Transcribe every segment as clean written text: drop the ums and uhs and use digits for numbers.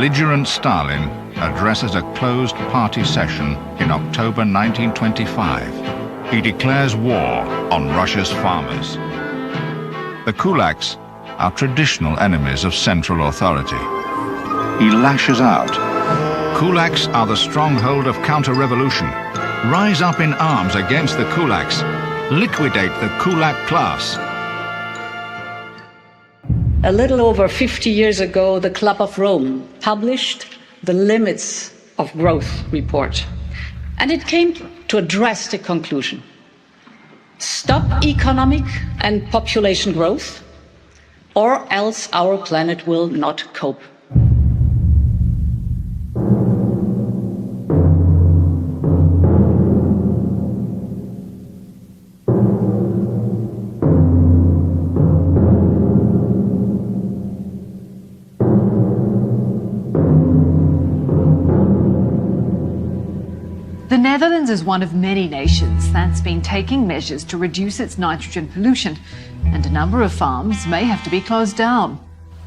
belligerent Stalin addresses a closed party session in October 1925. He declares war on Russia's farmers. The kulaks are traditional enemies of central authority. He lashes out. Kulaks are the stronghold of counter-revolution. Rise up in arms against the kulaks. Liquidate the kulak class. A little over 50 years ago, the Club of Rome published the Limits of Growth report. And it came to a drastic conclusion. Stop economic and population growth, or else our planet will not cope. The Netherlands is one of many nations that's been taking measures to reduce its nitrogen pollution, and a number of farms may have to be closed down.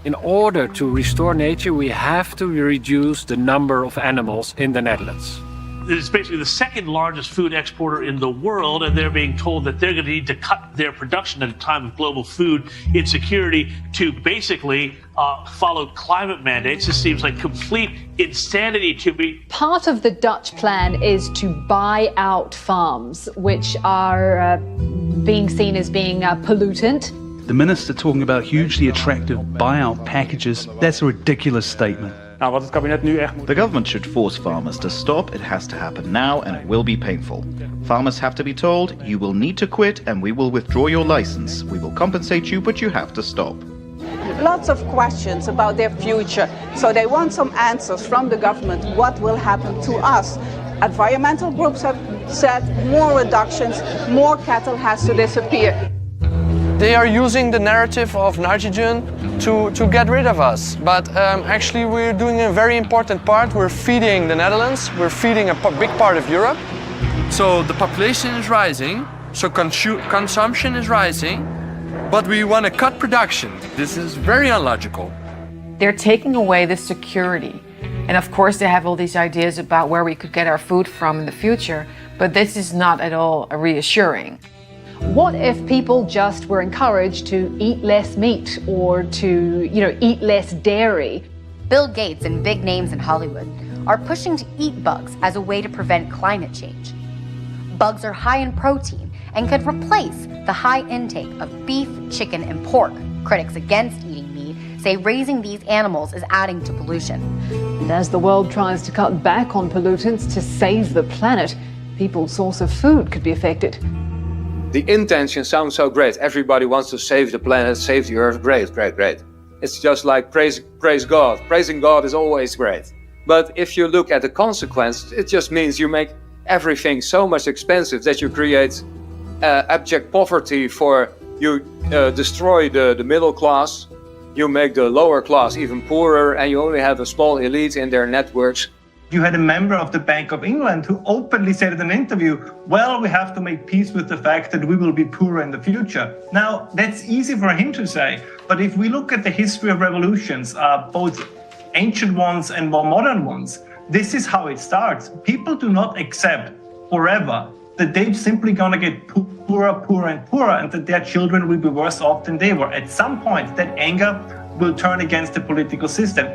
In order to restore nature, we have to reduce the number of animals in the Netherlands. It is basically the second largest food exporter in the world, and they're being told that they're going to need to cut their production at a time of global food insecurity to basically follow climate mandates. This seems like complete insanity to me. Part of the Dutch plan is to buy out farms, which are being seen as being pollutant. The minister talking about hugely attractive buyout packages, that's a ridiculous statement. The government should force farmers to stop. It has to happen now, and it will be painful. Farmers have to be told, you will need to quit and we will withdraw your license. We will compensate you, but you have to stop. Lots of questions about their future. So they want some answers from the government. What will happen to us? Environmental groups have said more reductions, more cattle has to disappear. They are using the narrative of nitrogen to get rid of us. But actually we're doing a very important part. We're feeding the Netherlands, we're feeding a big part of Europe. So the population is rising, so consumption is rising, but we want to cut production. This is very illogical. They're taking away the security. And of course they have all these ideas about where we could get our food from in the future, but this is not at all reassuring. What if people just were encouraged to eat less meat or to, eat less dairy? Bill Gates and big names in Hollywood are pushing to eat bugs as a way to prevent climate change. Bugs are high in protein and could replace the high intake of beef, chicken, and pork. Critics against eating meat say raising these animals is adding to pollution. And as the world tries to cut back on pollutants to save the planet, people's source of food could be affected. The intention sounds so great. Everybody wants to save the planet, save the earth. Great, great, great. It's just like praise God. Praising God is always great. But if you look at the consequence, it just means you make everything so much expensive that you create abject poverty you destroy the middle class, you make the lower class even poorer, and you only have a small elite in their networks. You had a member of the Bank of England who openly said in an interview, well, we have to make peace with the fact that we will be poorer in the future. Now, that's easy for him to say, but if we look at the history of revolutions, both ancient ones and more modern ones, this is how it starts. People do not accept forever that they're simply gonna get poorer, poorer, and poorer, and that their children will be worse off than they were. At some point, that anger will turn against the political system.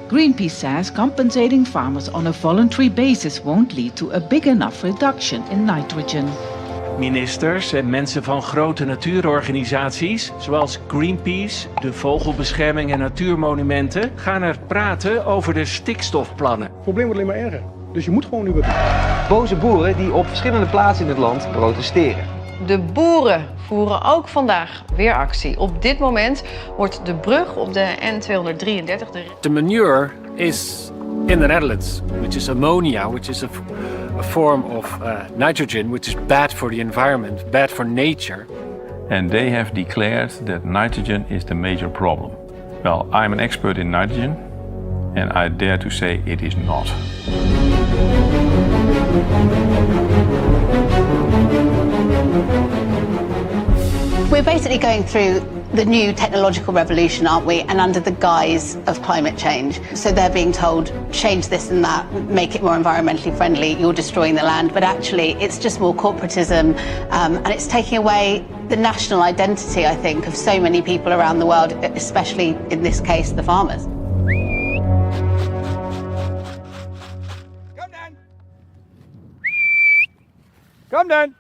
Greenpeace says compensating farmers on a voluntary basis won't lead to a big enough reduction in nitrogen. Ministers en mensen van grote natuurorganisaties, zoals Greenpeace, de Vogelbescherming en Natuurmonumenten, gaan er praten over de stikstofplannen. Het probleem wordt alleen maar erger, dus je moet gewoon nu wat doen. Boze boeren die op verschillende plaatsen in het land protesteren. De boeren voeren ook vandaag weer actie. Op dit moment wordt de brug op de N233... The manure is in the Netherlands, which is ammonia, which is a form of nitrogen, which is bad for the environment, bad for nature. And they have declared that nitrogen is the major problem. Well, I'm an expert in nitrogen, and I dare to say it is not. We're We're basically going through the new technological revolution, aren't we? And under the guise of climate change. So they're being told, change this and that, make it more environmentally friendly, you're destroying the land. But actually, it's just more corporatism, and it's taking away the national identity, I think, of so many people around the world, especially in this case, the farmers. Come then!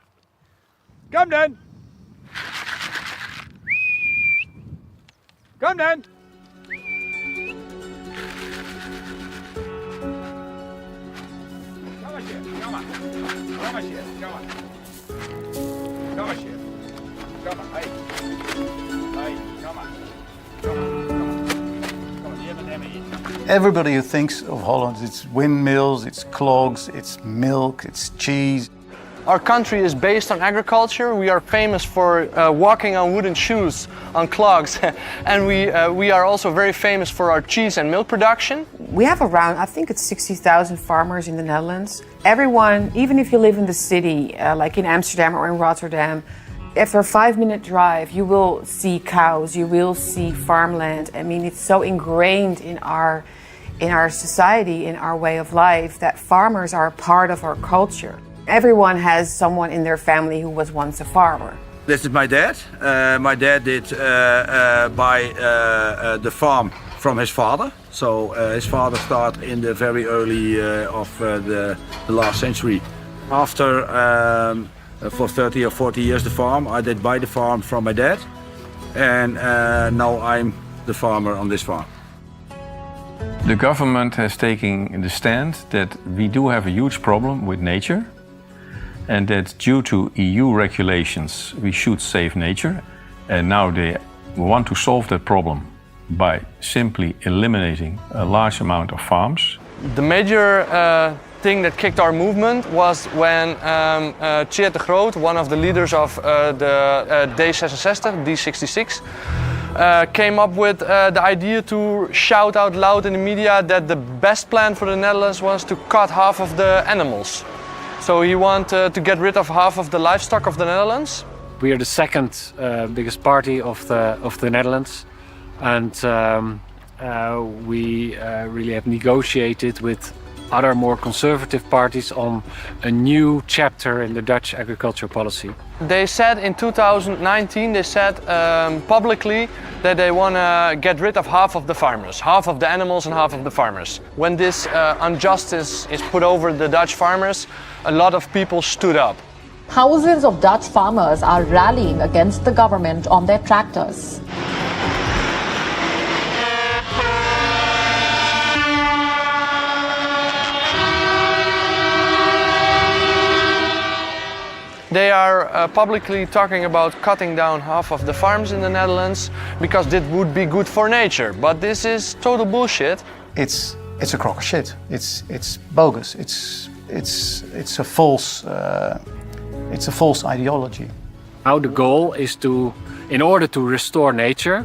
Come then! Come then! Kom eens hier, kom maar. Kom eens hier, kom maar. Kom eens hier. Kom maar, hey. Hey, kom maar. Kom maar, kom maar. Kom maar, hier met hem hier. Everybody who thinks of Holland, it's windmills, it's clogs, it's milk, it's cheese. Our country is based on agriculture. We are famous for walking on wooden shoes, on clogs, and we are also very famous for our cheese and milk production. We have around, I think it's 60,000 farmers in the Netherlands. Everyone, even if you live in the city, like in Amsterdam or in Rotterdam, after a 5-minute drive, you will see cows, you will see farmland. I mean, it's so ingrained in our society, in our way of life, that farmers are a part of our culture. Everyone has someone in their family who was once a farmer. This is my dad. My dad did buy the farm from his father. So his father started in the very early of the last century. After for 30 or 40 years the farm, I did buy the farm from my dad. And now I'm the farmer on this farm. The government has taken the stand that we do have a huge problem with nature, and that due to EU regulations we should save nature, and now they want to solve that problem by simply eliminating a large amount of farms. The major thing that kicked our movement was when Tjeerd de Groot, one of the leaders of the D66, came up with the idea to shout out loud in the media that the best plan for the Netherlands was to cut half of the animals. So he wanted to get rid of half of the livestock of the Netherlands. We are the second biggest party of the Netherlands, and we really have negotiated with other more conservative parties on a new chapter in the Dutch agriculture policy. They said in 2019, they said publicly that they want to get rid of half of the farmers, half of the animals and half of the farmers. When this injustice is put over the Dutch farmers, a lot of people stood up. Thousands of Dutch farmers are rallying against the government on their tractors. They are publicly talking about cutting down half of the farms in the Netherlands because that would be good for nature. But this is total bullshit. It's a crock of shit. It's bogus. It's a false ideology. Now the goal is to, in order to restore nature,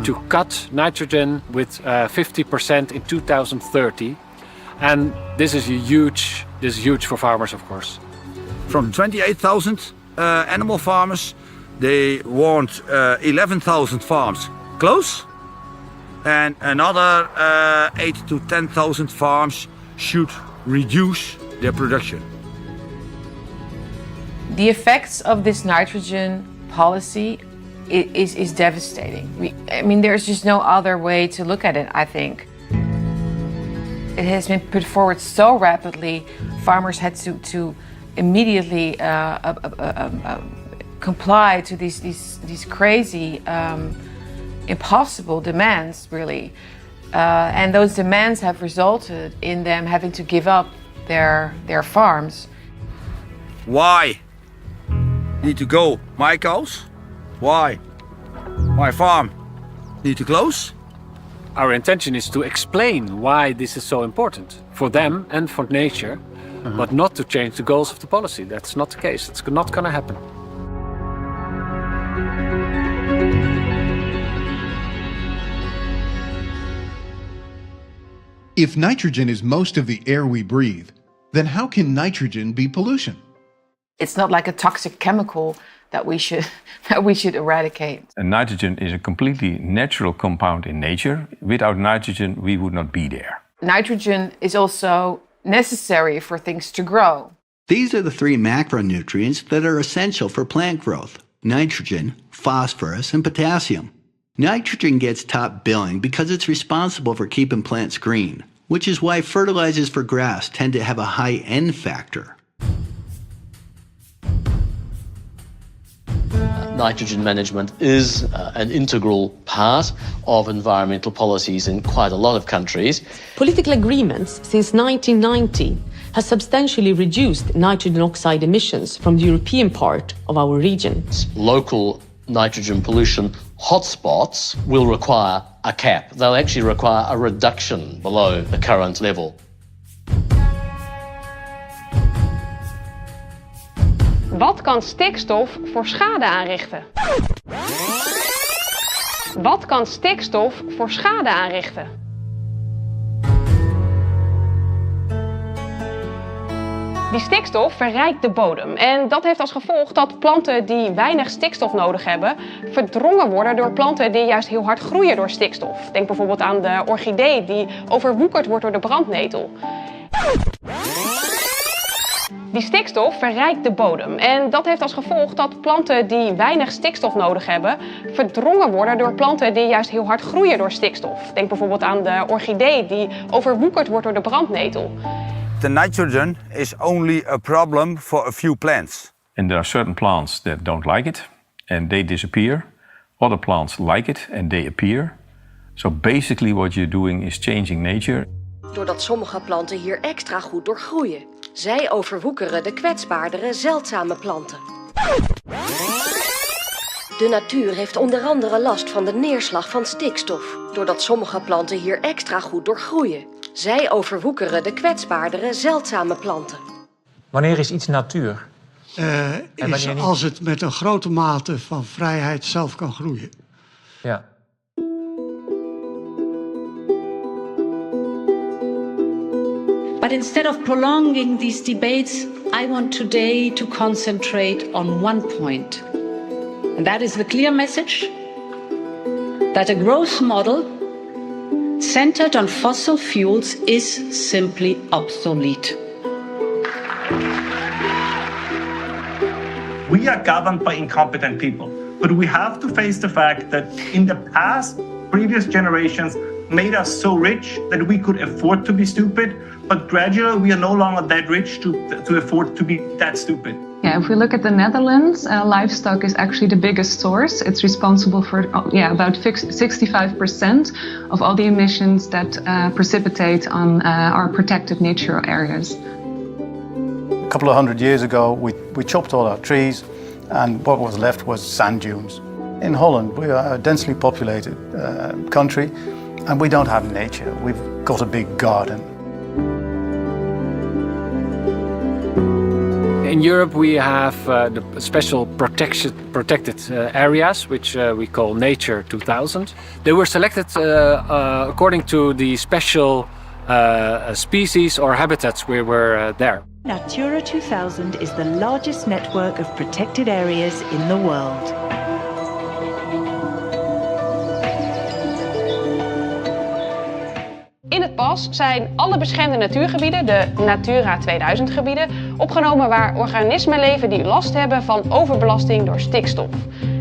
to cut nitrogen with 50% in 2030, and this is huge for farmers, of course. From 28,000 animal farmers, they want 11,000 farms close, and another 8 to 10,000 farms should reduce their production. The effects of this nitrogen policy is devastating. I mean, there's just no other way to look at it, I think. It has been put forward so rapidly, farmers had to immediately comply to these crazy, impossible demands, really. And those demands have resulted in them having to give up their farms. Why need to go my cows? Why my farm need to close? Our intention is to explain why this is so important for them and for nature, but not to change the goals of the policy. That's not the case. It's not going to happen. If nitrogen is most of the air we breathe, then how can nitrogen be pollution? It's not like a toxic chemical that we should eradicate. And nitrogen is a completely natural compound in nature. Without nitrogen, we would not be there. Nitrogen is also necessary for things to grow. These are the three macronutrients that are essential for plant growth: nitrogen, phosphorus, and potassium. Nitrogen gets top billing because it's responsible for keeping plants green, which is why fertilizers for grass tend to have a high N factor. Nitrogen management is an integral part of environmental policies in quite a lot of countries. Political agreements since 1990 has substantially reduced nitrogen oxide emissions from the European part of our region. Local nitrogen pollution hotspots will require a cap. They'll actually require a reduction below the current level. Wat kan stikstof voor schade aanrichten? Wat kan stikstof voor schade aanrichten? Die stikstof verrijkt de bodem en dat heeft als gevolg dat planten die weinig stikstof nodig hebben verdrongen worden door planten die juist heel hard groeien door stikstof. Denk bijvoorbeeld aan de orchidee die overwoekerd wordt door de brandnetel. Die stikstof verrijkt de bodem en dat heeft als gevolg dat planten die weinig stikstof nodig hebben verdrongen worden door planten die juist heel hard groeien door stikstof. Denk bijvoorbeeld aan de orchidee die overwoekerd wordt door de brandnetel. The nitrogen is only a problem for a few plants. And there are certain plants that don't like it and they disappear. Other plants like it and they appear. So basically what you're doing is changing nature. Doordat sommige planten hier extra goed door groeien. Zij overwoekeren de kwetsbaardere, zeldzame planten. De natuur heeft onder andere last van de neerslag van stikstof. Doordat sommige planten hier extra goed door groeien. Zij overwoekeren de kwetsbaardere, zeldzame planten. Wanneer is iets natuur? Is als het met een grote mate van vrijheid zelf kan groeien. Ja. But instead of prolonging these debates, I want today to concentrate on one point. And that is the clear message that a growth model centered on fossil fuels is simply obsolete. We are governed by incompetent people, but we have to face the fact that in the past, previous generations made us so rich that we could afford to be stupid, but gradually we are no longer that rich to afford to be that stupid. Yeah, if we look at the Netherlands, livestock is actually the biggest source. It's responsible for about 65% of all the emissions that precipitate on our protected natural areas. A couple of hundred years ago, we chopped all our trees, and what was left was sand dunes. In Holland, we are a densely populated country, and we don't have nature. We've got a big garden. In Europe, we have the special protected areas, which we call Nature 2000. They were selected according to the special species or habitats we were there. Natura 2000 is the largest network of protected areas in the world. In het pas zijn alle beschermde natuurgebieden, de Natura 2000 gebieden, opgenomen waar organismen leven die last hebben van overbelasting door stikstof.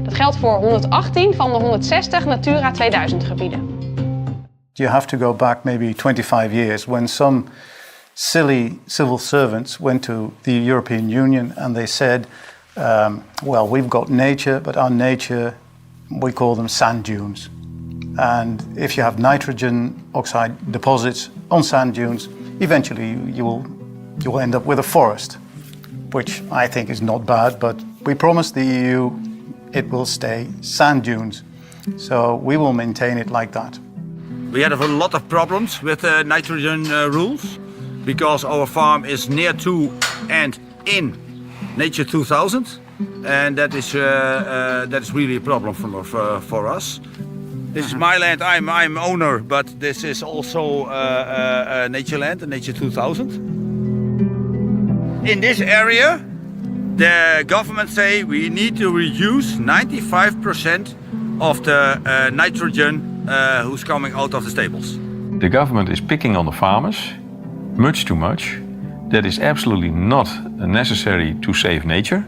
Dat geldt voor 118 van de 160 Natura 2000 gebieden. You have to go back maybe 25 years when some silly civil servants went to the European Union and they said, well, we've got nature, but our nature, we call them sand dunes. And if you have nitrogen oxide deposits on sand dunes, eventually you will end up with a forest, which I think is not bad, but we promised the EU it will stay sand dunes. So we will maintain it like that. We had a lot of problems with nitrogen rules because our farm is near to and in Nature 2000, and that is really a problem for us. This is my land, I'm owner, but this is also nature land, Nature 2000. In this area, The government say we need to reduce 95% of the nitrogen who's coming out of the stables. The government is picking on the farmers, much too much. That is absolutely not necessary to save nature.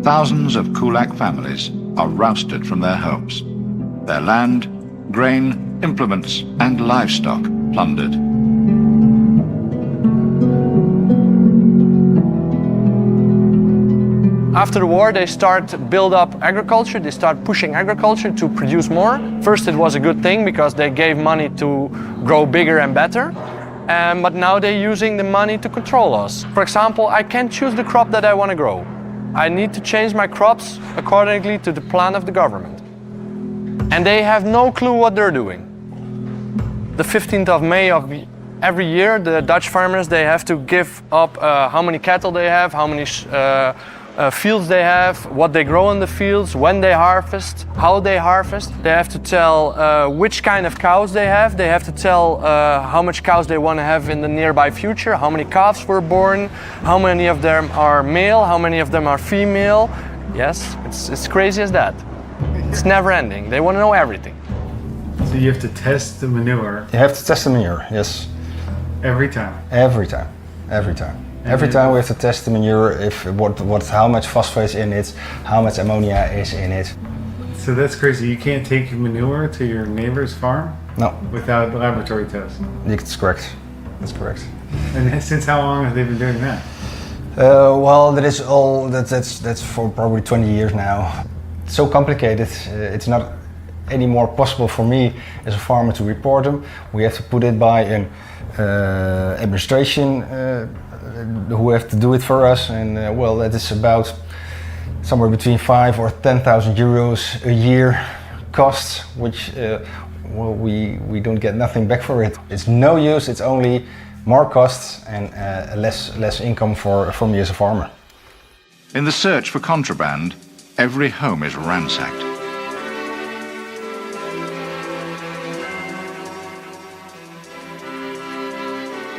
Thousands of Kulak families are rousted from their homes. Their land, grain, implements and livestock plundered. After the war, they start to build up agriculture, they start pushing agriculture to produce more. First it was a good thing because they gave money to grow bigger and better. But now they're using the money to control us. For example, I can't choose the crop that I want to grow. I need to change my crops accordingly to the plan of the government. And they have no clue what they're doing. The 15th of May of every year, the Dutch farmers, they have to give up how many cattle they have, how many fields they have, what they grow in the fields, when they harvest, how they harvest. They have to tell which kind of cows they have. They have to tell how much cows they want to have in the nearby future, how many calves were born, how many of them are male, how many of them are female. Yes, it's crazy as that. It's never ending. They want to know everything. So you have to test the manure? You have to test the manure, yes. Every time? Every time, every time. Every time we have to test the manure, how much phosphate is in it, how much ammonia is in it. So that's crazy. You can't take manure to your neighbor's farm? No. Without laboratory tests? That's correct. That's correct. And since how long have they been doing that? Well, that's for probably 20 years now. It's so complicated. It's not anymore possible for me as a farmer to report them. We have to put it by an administration who have to do it for us, and well, that is about somewhere between 5,000 or 10,000 euros a year costs, which well, we don't get nothing back for it. It's no use. It's only more costs and less income for me as a farmer. In the search for contraband, every home is ransacked.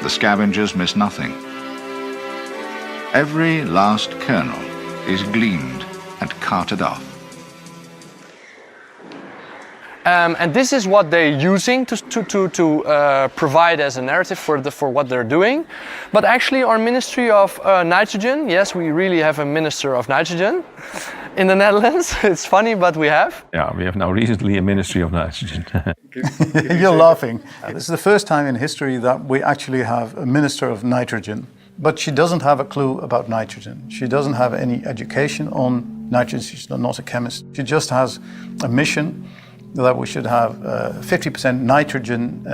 The scavengers miss nothing. Every last kernel is gleaned and carted off. And this is what they're using to provide as a narrative for what they're doing. But actually our Ministry of Nitrogen, yes, we really have a Minister of Nitrogen in the Netherlands. It's funny, but we have. Yeah, we have now recently a Ministry of Nitrogen. You're laughing. This is the first time in history that we actually have a Minister of Nitrogen. But she doesn't have a clue about nitrogen. She doesn't have any education on nitrogen. She's not a chemist. She just has a mission that we should have 50% nitrogen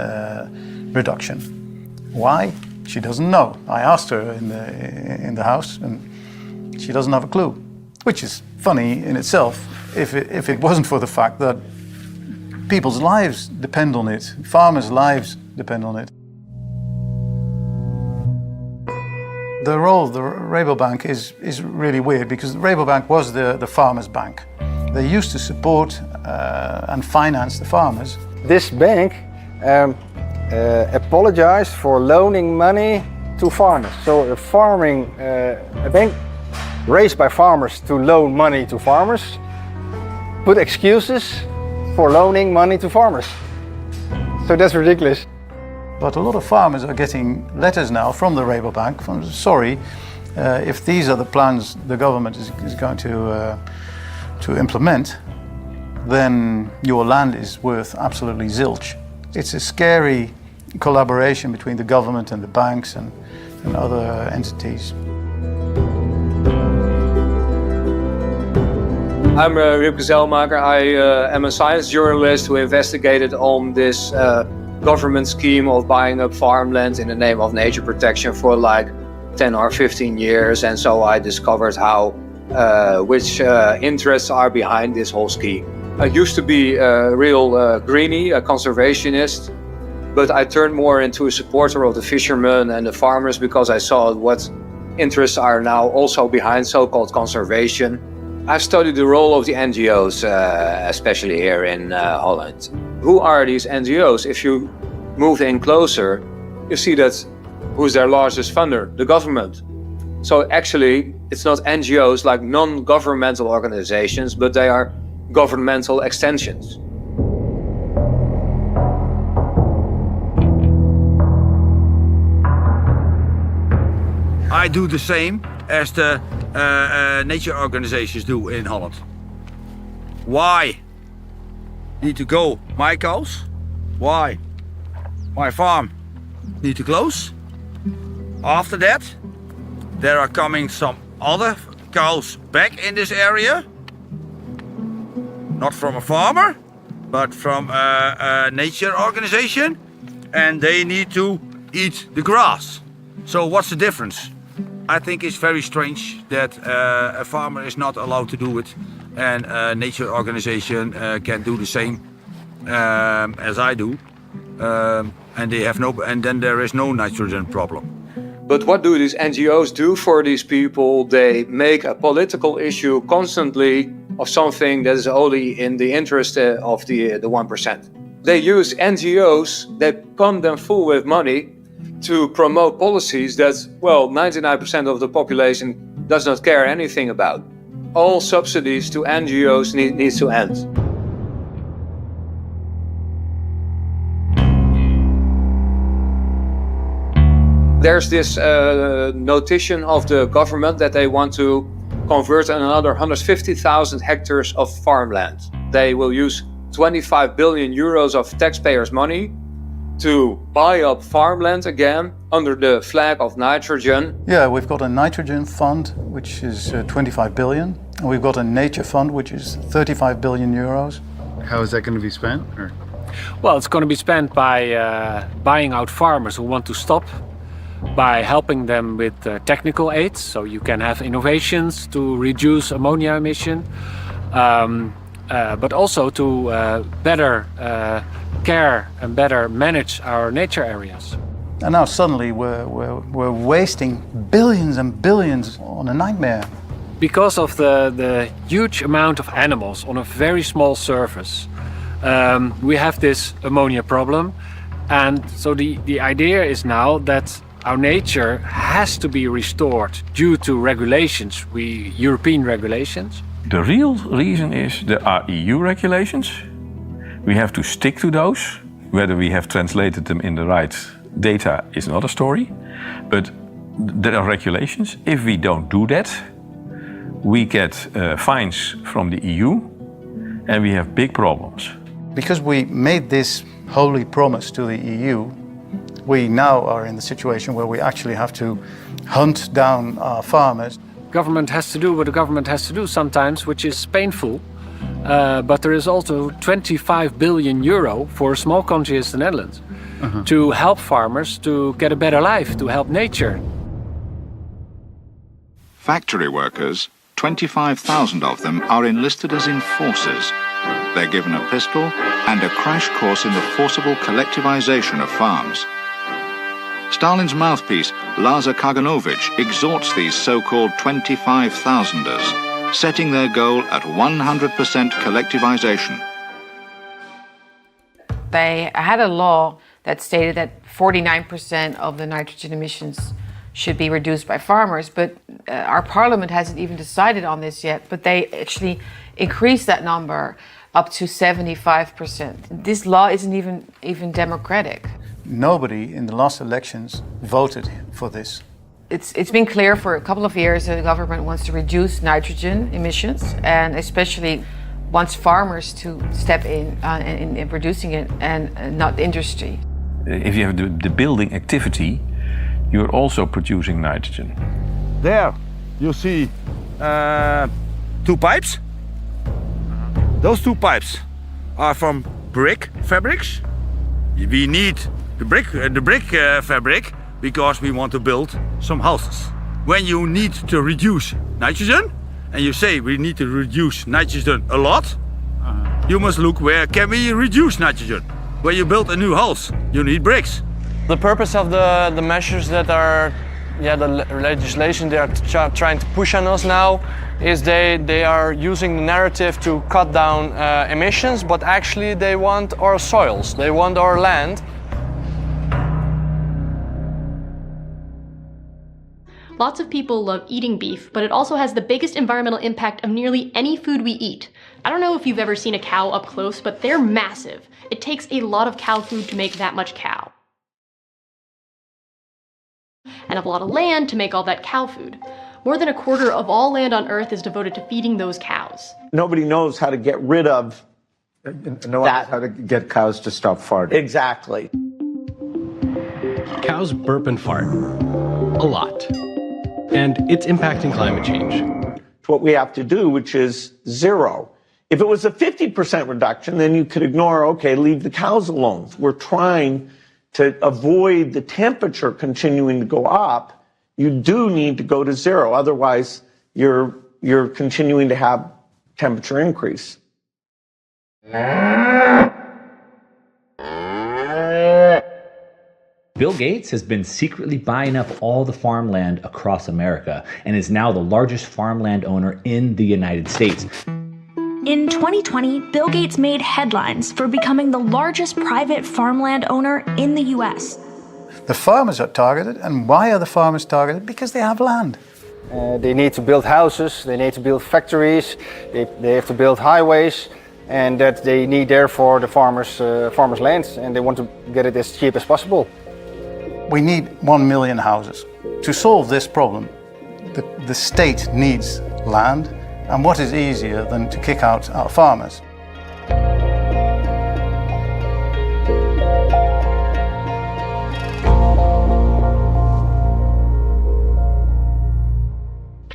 reduction. Why? She doesn't know. I asked her in the house, and she doesn't have a clue, which is funny in itself if it wasn't for the fact that people's lives depend on it, farmers' lives depend on it. The role of the Rabobank is really weird because the Rabobank was the farmers' bank. They used to support and finance the farmers. This bank apologized for loaning money to farmers. So a bank raised by farmers to loan money to farmers put excuses for loaning money to farmers. So that's ridiculous. But a lot of farmers are getting letters now from the Rabobank from sorry, if these are the plans the government is going to implement, then your land is worth absolutely zilch. It's a scary collaboration between the government and the banks and other entities. I'm Ripke Zelmaker. I am a science journalist who investigated on this government scheme of buying up farmland in the name of nature protection for like 10 or 15 years. And so I discovered which interests are behind this whole scheme. I used to be a real greenie, a conservationist, but I turned more into a supporter of the fishermen and the farmers because I saw what interests are now also behind so-called conservation. I studied the role of the NGOs, especially here in Holland. Who are these NGOs? If you move in closer, you see that who's their largest funder? The government. So actually, It's not NGOs like non-governmental organizations, but they are governmental extensions. I do the same as the nature organizations do in Holland. Why need to go my cows? Why my farm need to close? After that, there are coming some other cows back in this area. Not from a farmer, but from a nature organization. And they need to eat the grass. So what's the difference? I think it's very strange that a farmer is not allowed to do it, and a nature organization can do the same as I do, and they have and then there is no nitrogen problem. But what do these NGOs do for these people? They make a political issue constantly of something that is only in the interest of the 1%. They use NGOs, they pump them full with money to promote policies that, well, 99% of the population does not care anything about. All subsidies to NGOs needs to end. There's this notion of the government that they want to convert another 150,000 hectares of farmland. They will use 25 billion euros of taxpayers' money to buy up farmland again under the flag of nitrogen. Yeah, we've got a nitrogen fund, which is 25 billion. And we've got a nature fund, which is 35 billion euros. How is that going to be spent? Or? Well, it's going to be spent by buying out farmers who want to stop, by helping them with technical aids, so you can have innovations to reduce ammonia emission, but also to better care and better manage our nature areas. And now suddenly we're wasting billions and billions on a nightmare. Because of the huge amount of animals on a very small surface, we have this ammonia problem. And so the idea is now that our nature has to be restored due to regulations, European regulations. The real reason is there are EU regulations. We have to stick to those. Whether we have translated them in the right data is another story. But there are regulations. If we don't do that, we get fines from the EU and we have big problems. Because we made this holy promise to the EU, we now are in the situation where we actually have to hunt down our farmers. Government has to do what the government has to do sometimes, which is painful. But there is also 25 billion euro for a small country as the Netherlands to help farmers to get a better life, to help nature. Factory workers, 25,000 of them, are enlisted as enforcers. They're given a pistol and a crash course in the forcible collectivization of farms. Stalin's mouthpiece, Lazar Kaganovich, exhorts these so-called 25,000ers, setting their goal at 100% collectivization. They had a law that stated that 49% of the nitrogen emissions should be reduced by farmers, but our parliament hasn't even decided on this yet, but they actually increased that number up to 75%. This law isn't even democratic. Nobody in the last elections voted for this. It's been clear for a couple of years that the government wants to reduce nitrogen emissions, and especially wants farmers to step in reducing it, and not industry. If you have the building activity, you're also producing nitrogen. There you see 2 pipes. Those 2 pipes are from brick fabrics. We need the brick fabric because we want to build some houses. When you need to reduce nitrogen, and you say we need to reduce nitrogen a lot, you must look where can we reduce nitrogen. When you build a new house, you need bricks. The purpose of the measures that are, the legislation they are trying to push on us now is they are using the narrative to cut down emissions, but actually they want our soils, they want our land. Lots of people love eating beef, but it also has the biggest environmental impact of nearly any food we eat. I don't know if you've ever seen a cow up close, but they're massive. It takes a lot of cow food to make that much cow. And a lot of land to make all that cow food. More than a quarter of all land on Earth is devoted to feeding those cows. Nobody knows how to get rid of No one knows how to get cows to stop farting. Exactly. Cows burp and fart. A lot. And it's impacting climate change. It's what we have to do, which is zero. If it was a 50% reduction, then you could ignore, okay, leave the cows alone. We're trying to avoid the temperature continuing to go up. You do need to go to zero. Otherwise, you're continuing to have temperature increase. Bill Gates has been secretly buying up all the farmland across America and is now the largest farmland owner in the United States. In 2020, Bill Gates made headlines for becoming the largest private farmland owner in the US. The farmers are targeted, and why are the farmers targeted? Because they have land. They need to build houses, they need to build factories, they have to build highways, and that they need therefore the farmers' lands, and they want to get it as cheap as possible. We need 1 million houses. To solve this problem, the state needs land, and what is easier than to kick out our farmers?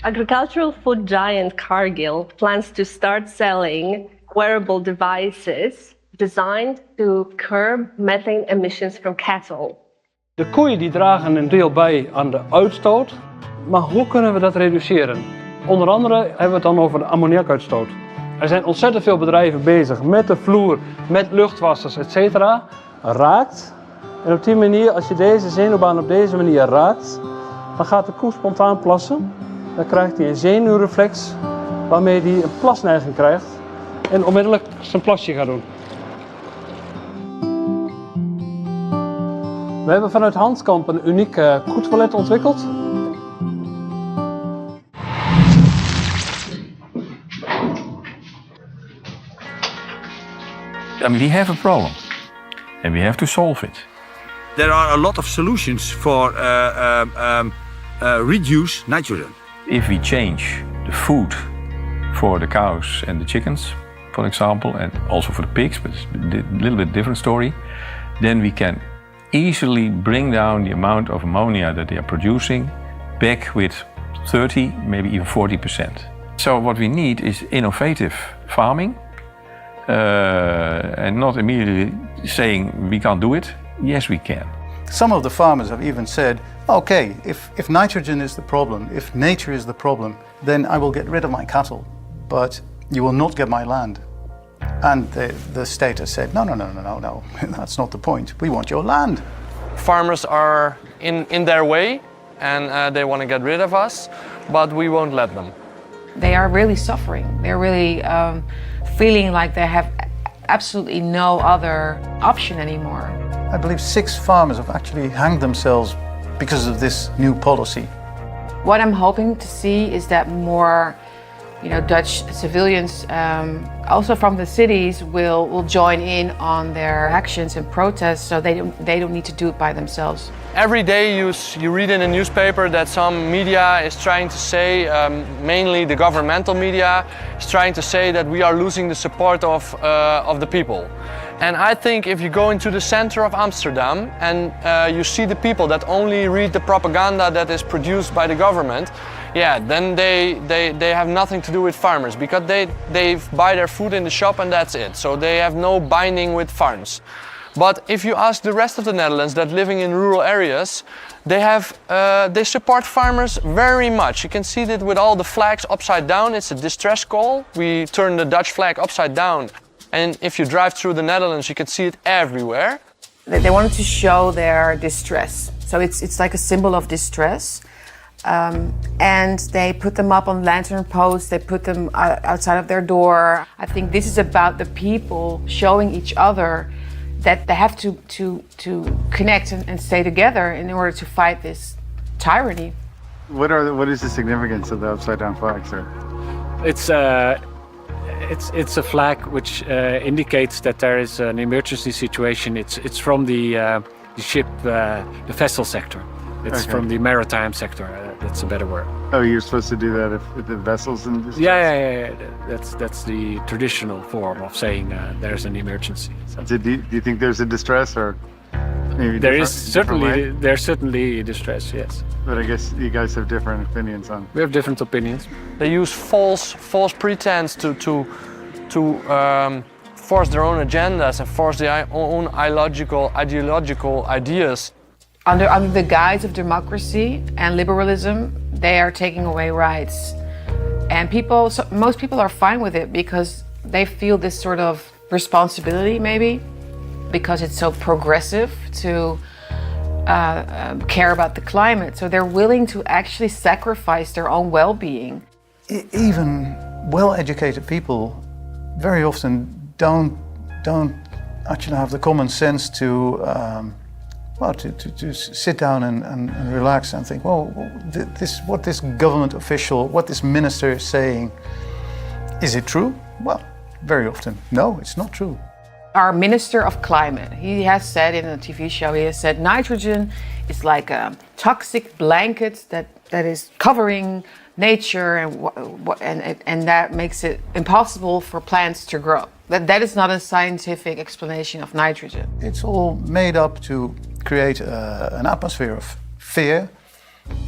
Agricultural food giant Cargill plans to start selling wearable devices designed to curb methane emissions from cattle. De koeien die dragen een deel bij aan de uitstoot, maar hoe kunnen we dat reduceren? Onder andere hebben we het dan over de ammoniakuitstoot. Er zijn ontzettend veel bedrijven bezig met de vloer, met luchtwassers, etc. Raakt. En op die manier, als je deze zenuwbaan op deze manier raakt, dan gaat de koe spontaan plassen. Dan krijgt hij een zenuwreflex waarmee hij een plasneiging krijgt en onmiddellijk zijn plasje gaat doen. We hebben vanuit Hanskamp een uniek koetoilet ontwikkeld. I mean, we have a problem and we have to solve it. There are a lot of solutions for reduce nitrogen. If we change the food for the cows and the chickens, for example, and also for the pigs, but it's a little bit different story, then we can easily bring down the amount of ammonia that they are producing back with 30, maybe even 40%. So what we need is innovative farming and not immediately saying we can't do it. Yes, we can. Some of the farmers have even said, okay, if nitrogen is the problem, if nature is the problem, then I will get rid of my cattle, but you will not get my land. And the state has said, no, that's not the point. We want your land. Farmers are in their way and they want to get rid of us, but we won't let them. They are really suffering. They're really feeling like they have absolutely no other option anymore. I believe 6 farmers have actually hanged themselves because of this new policy. What I'm hoping to see is that more Dutch civilians, also from the cities, will join in on their actions and protests, so they don't need to do it by themselves. Every day you read in a newspaper that some media is trying to say, mainly the governmental media, is trying to say that we are losing the support of the people. And I think if you go into the center of Amsterdam and you see the people that only read the propaganda that is produced by the government, yeah, then they have nothing to do with farmers, because they buy their food in the shop and that's it. So they have no binding with farms. But if you ask the rest of the Netherlands that living in rural areas, they support farmers very much. You can see that with all the flags upside down. It's a distress call. We turn the Dutch flag upside down, and if you drive through the Netherlands, you can see it everywhere. They wanted to show their distress, so it's like a symbol of distress. And they put them up on lantern posts, they put them outside of their door. I think this is about the people showing each other that they have to connect and stay together in order to fight this tyranny. What is the significance of the upside down flag, sir? It's a flag which indicates that there is an emergency situation. It's from the ship, the vessel sector. It's from the maritime sector. That's a better word. Oh, you're supposed to do that if the vessel's in distress? Yeah. That's the traditional form of saying there's an emergency. So. Do you think there's a distress, or maybe there's certainly distress, yes. But I guess you guys have different opinions on. We have different opinions. They use false pretense to force their own agendas and force their own ideological ideas. Under the guise of democracy and liberalism, they are taking away rights. And most people are fine with it because they feel this sort of responsibility, maybe, because it's so progressive to care about the climate. So they're willing to actually sacrifice their own well-being. Even well-educated people very often don't actually have the common sense to sit down and relax and think, well, what this government official, what this minister is saying, is it true? Well, very often, no, it's not true. Our Minister of Climate, he has said in a TV show, he has said nitrogen is like a toxic blanket that is covering nature and that makes it impossible for plants to grow. That is not a scientific explanation of nitrogen. It's all made up to create an atmosphere of fear,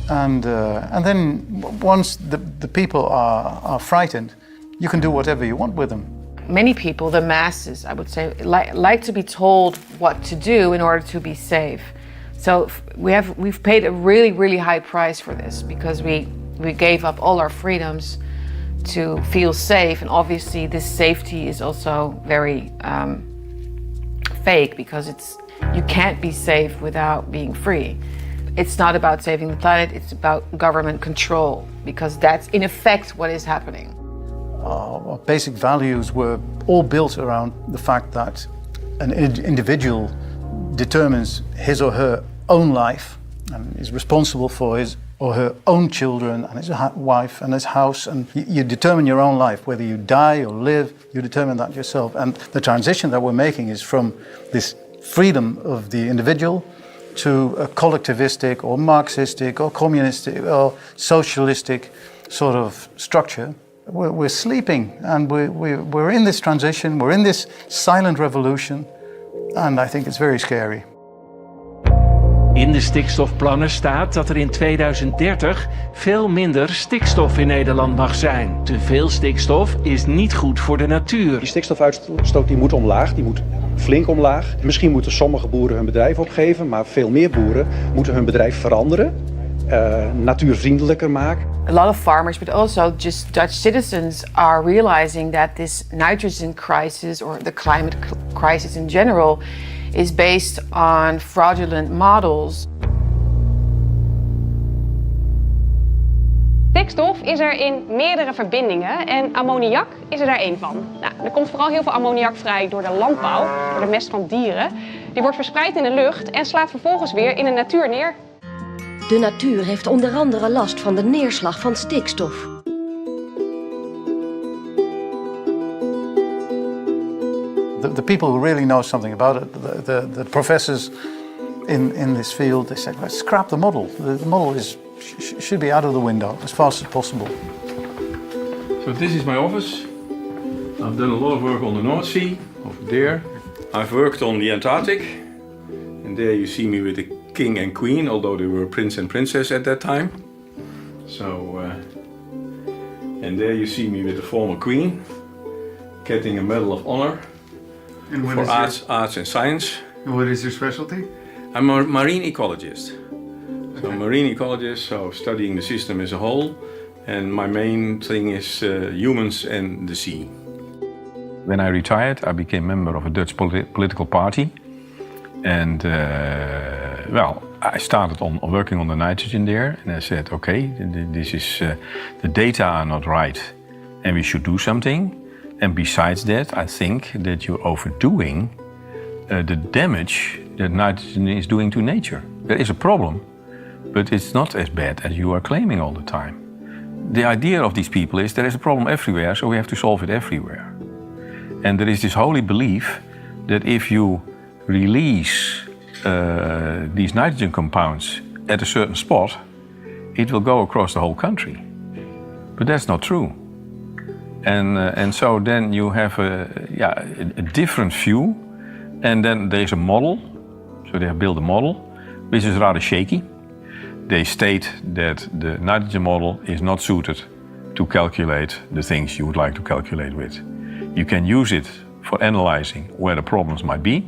and then once the people are frightened, you can do whatever you want with them. Many people, the masses, I would say, like to be told what to do in order to be safe. So we've paid a really, really high price for this because we gave up all our freedoms to feel safe, and obviously this safety is also very fake because you can't be safe without being free. It's not about saving the planet, it's about government control, because that's in effect what is happening. Our basic values were all built around the fact that an individual determines his or her own life and is responsible for his or her own children and his wife and his house, and you determine your own life. Whether you die or live, you determine that yourself. And the transition that we're making is from this freedom of the individual to a collectivistic or Marxistic or communistic or socialistic sort of structure. We're sleeping, and we're in this transition, we're in this silent revolution, and I think it's very scary. In de stikstofplannen staat dat er in 2030 veel minder stikstof in Nederland mag zijn. Te veel stikstof is niet goed voor de natuur. Die stikstofuitstoot die moet omlaag, die moet flink omlaag. Misschien moeten sommige boeren hun bedrijf opgeven, maar veel meer boeren moeten hun bedrijf veranderen, natuurvriendelijker maken. A lot of farmers, but also just Dutch citizens, are realizing that this nitrogen crisis, or the climate crisis in general, is based on fraudulent models. Stikstof is er in meerdere verbindingen en ammoniak is er daar één van. Nou, er komt vooral heel veel ammoniak vrij door de landbouw, door de mest van dieren. Die wordt verspreid in de lucht en slaat vervolgens weer in de natuur neer. De natuur heeft onder andere last van de neerslag van stikstof. The people who really know something about it, the professors in this field, they said, let's scrap the model. The model should be out of the window as fast as possible. So this is my office. I've done a lot of work on the North Sea, over there. I've worked on the Antarctic, and there you see me with the king and queen, although they were prince and princess at that time. So, and there you see me with the former queen, getting a Medal of Honor for arts and science. And what is your specialty? I'm a marine ecologist. So marine ecologist, so studying the system as a whole, and my main thing is humans and the sea. When I retired, I became member of a Dutch political party, and well, I started on working on the nitrogen there, and I said, okay, this is the data are not right, and we should do something. And besides that, I think that you're overdoing the damage that nitrogen is doing to nature. There is a problem, but it's not as bad as you are claiming all the time. The idea of these people is there is a problem everywhere, so we have to solve it everywhere. And there is this holy belief that if you release these nitrogen compounds at a certain spot, it will go across the whole country. But that's not true. And so then you have a different view, and then there's a model. So they have built a model, which is rather shaky. They state that the nitrogen model is not suited to calculate the things you would like to calculate with. You can use it for analyzing where the problems might be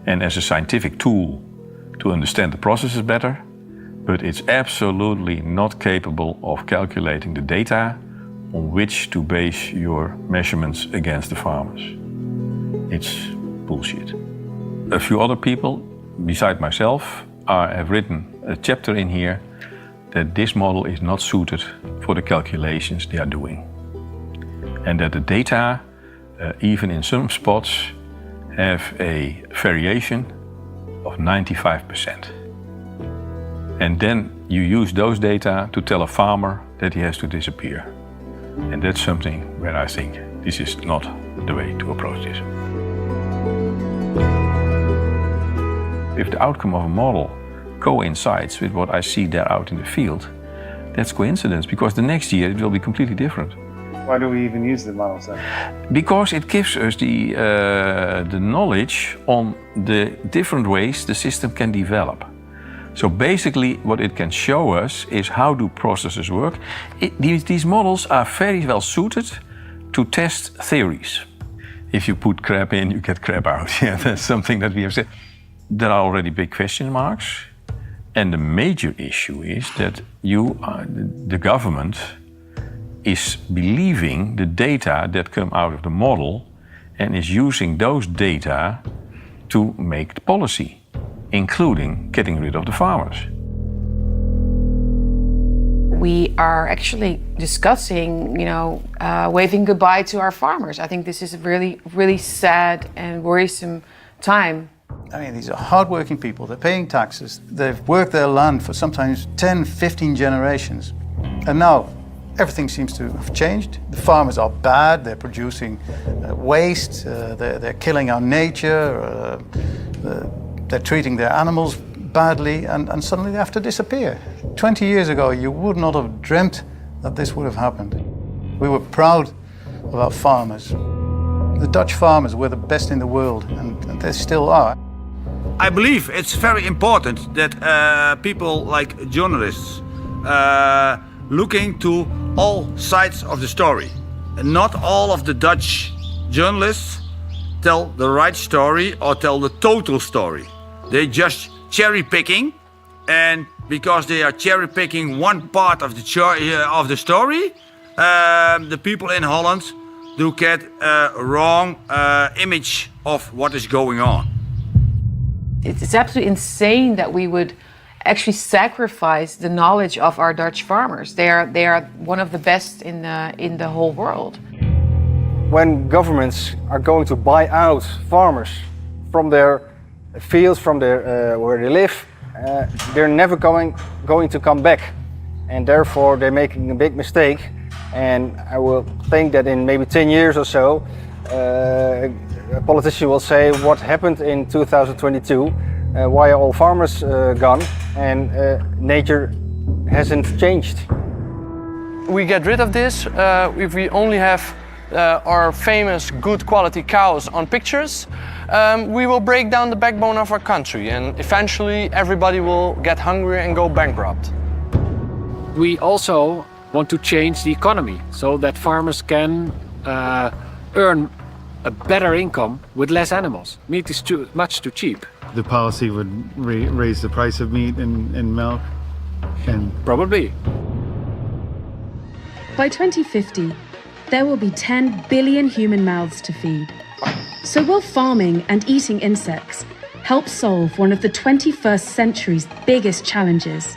and as a scientific tool to understand the processes better, but it's absolutely not capable of calculating the data on which to base your measurements against the farmers. It's bullshit. A few other people, beside myself, have written a chapter in here that this model is not suited for the calculations they are doing. And that the data, even in some spots, have a variation of 95%. And then you use those data to tell a farmer that he has to disappear. And that's something where I think this is not the way to approach this. If the outcome of a model coincides with what I see there out in the field, that's coincidence, because the next year it will be completely different. Why do we even use the models then? Because it gives us the knowledge on the different ways the system can develop. So basically what it can show us is how do processes work. These models are very well suited to test theories. If you put crap in, you get crap out. Yeah, that's something that we have said. There are already big question marks. And the major issue is that the government is believing the data that come out of the model and is using those data to make the policy, including getting rid of the farmers. We are actually discussing, waving goodbye to our farmers. I think this is a really, really sad and worrisome time. I mean, these are hardworking people. They're paying taxes. They've worked their land for sometimes 10, 15 generations. And now everything seems to have changed. The farmers are bad. They're producing waste. They're killing our nature. They're treating their animals badly. And suddenly they have to disappear. 20 years ago, you would not have dreamt that this would have happened. We were proud of our farmers. The Dutch farmers were the best in the world, and they still are. I believe it's very important that people like journalists look into all sides of the story. And not all of the Dutch journalists tell the right story or tell the total story. They just cherry picking, and because they are cherry picking one part of the story, the people in Holland do get a wrong image of what is going on. It's absolutely insane that we would actually sacrifice the knowledge of our Dutch farmers. They are one of the best in the whole world. When governments are going to buy out farmers from their fields, from their where they live, they're never going to come back, and therefore they're making a big mistake. And I will think that in maybe 10 years or so, a politician will say, what happened in 2022? Why are all farmers gone? And nature hasn't changed. We get rid of this if we only have our famous good quality cows on pictures. We will break down the backbone of our country, and eventually everybody will get hungry and go bankrupt. We also want to change the economy so that farmers can earn a better income with less animals. Meat is much too cheap. The policy would raise the price of meat and milk? And probably. By 2050, there will be 10 billion human mouths to feed. So will farming and eating insects help solve one of the 21st century's biggest challenges?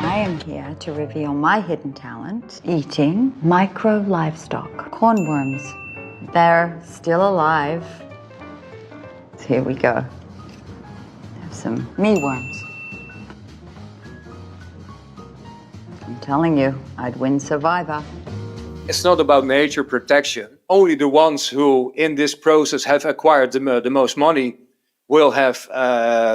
I am here to reveal my hidden talent, eating micro livestock, cornworms. They're still alive. So here we go. Have some mealworms. I'm telling you, I'd win Survivor. It's not about nature protection. Only the ones who in this process have acquired the most money will have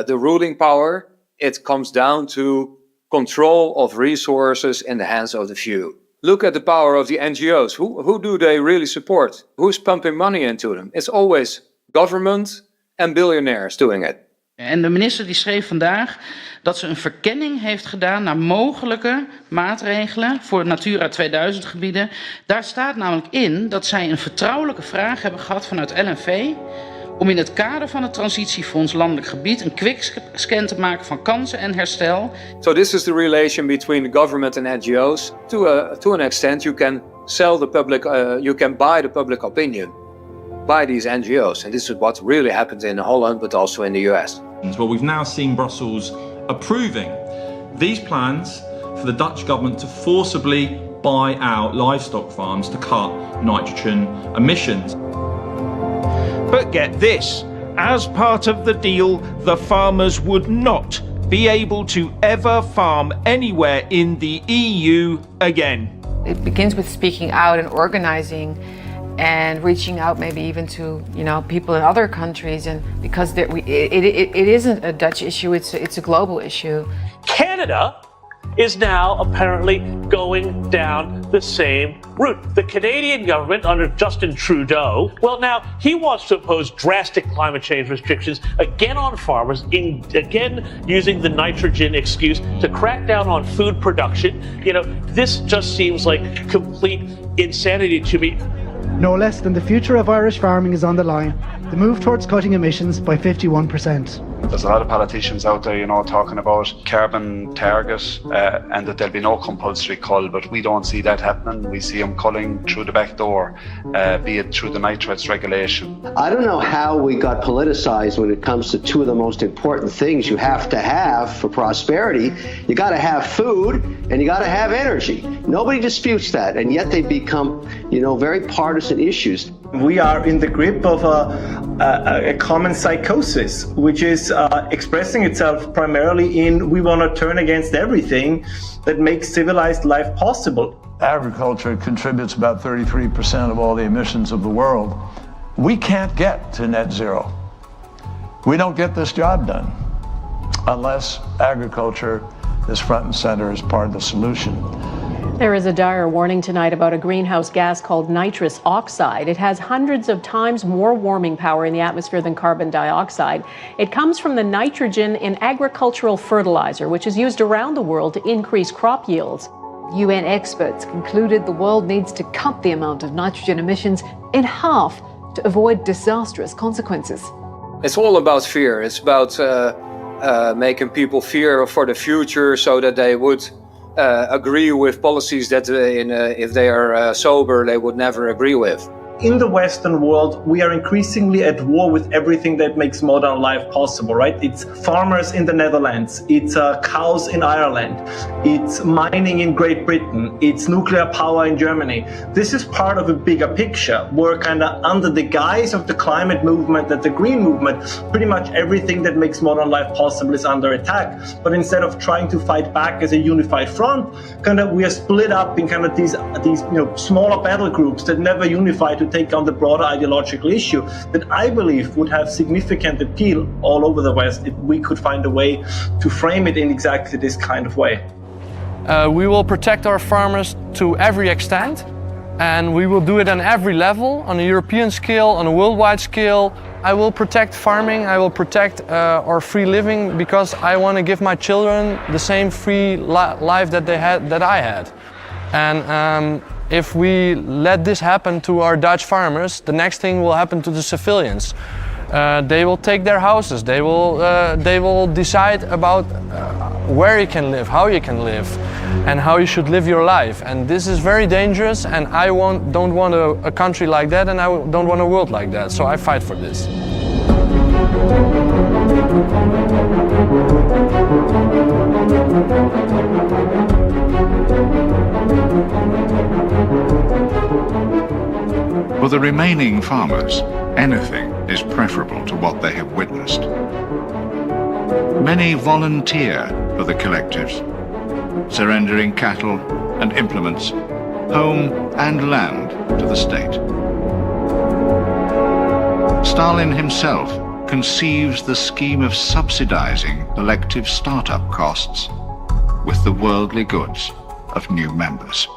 the ruling power. It comes down to control of resources in the hands of the few. Look at the power of the NGO's. Who do they really support? Who's pumping money into them? It's always government and billionaires doing it. En de minister die schreef vandaag dat ze een verkenning heeft gedaan naar mogelijke maatregelen voor Natura 2000 gebieden. Daar staat namelijk in dat zij een vertrouwelijke vraag hebben gehad vanuit LNV om in het kader van het transitiefonds landelijk gebied een quickscan te maken van kansen en herstel. So this is the relation between the government and NGO's. To an extent you can sell the public, you can buy the public opinion by these NGO's. And this is what really happened in Holland, but also in the US. Well, we've now seen Brussels approving these plans for the Dutch government to forcibly buy out livestock farms to cut nitrogen emissions. But get this, as part of the deal, the farmers would not be able to ever farm anywhere in the EU again. It begins with speaking out and organizing and reaching out maybe even to people in other countries, and because it isn't a Dutch issue, it's a global issue. Canada is now apparently going down the same route. The Canadian government under Justin Trudeau, well, now he wants to impose drastic climate change restrictions again on farmers, again using the nitrogen excuse to crack down on food production. This just seems like complete insanity to me. No less than the future of Irish farming is on the line. The move towards cutting emissions by 51%. There's a lot of politicians out there, talking about carbon targets and that there'll be no compulsory cull, but we don't see that happening. We see them culling through the back door, be it through the nitrates regulation. I don't know how we got politicized when it comes to two of the most important things you have to have for prosperity. You got to have food and you got to have energy. Nobody disputes that, and yet they become, very partisan issues. We are in the grip of a common psychosis, which is expressing itself primarily in we want to turn against everything that makes civilized life possible. Agriculture contributes about 33% of all the emissions of the world. We can't get to net zero. We don't get this job done unless agriculture is front and center as part of the solution. There is a dire warning tonight about a greenhouse gas called nitrous oxide. It has hundreds of times more warming power in the atmosphere than carbon dioxide. It comes from the nitrogen in agricultural fertilizer, which is used around the world to increase crop yields. UN experts concluded the world needs to cut the amount of nitrogen emissions in half to avoid disastrous consequences. It's all about fear. It's about making people fear for the future so that they would agree with policies that if they are sober, they would never agree with. In the Western world, we are increasingly at war with everything that makes modern life possible, right? It's farmers in the Netherlands, it's cows in Ireland, it's mining in Great Britain, it's nuclear power in Germany. This is part of a bigger picture where kind of under the guise of the climate movement and the green movement, pretty much everything that makes modern life possible is under attack. But instead of trying to fight back as a unified front, kind of we are split up in kind of these smaller battle groups that never unify to take on the broader ideological issue that I believe would have significant appeal all over the West if we could find a way to frame it in exactly this kind of way. We will protect our farmers to every extent, and we will do it on every level, on a European scale, on a worldwide scale. I will protect farming, I will protect our free living, because I want to give my children the same free life that I had. And if we let this happen to our Dutch farmers, the next thing will happen to the civilians. They will take their houses. They will decide about where you can live, how you can live, and how you should live your life. And this is very dangerous. And I don't want a country like that, and I don't want a world like that. So I fight for this. For the remaining farmers, anything is preferable to what they have witnessed. Many volunteer for the collectives, surrendering cattle and implements, home and land to the state. Stalin himself conceives the scheme of subsidizing elective startup costs with the worldly goods of new members.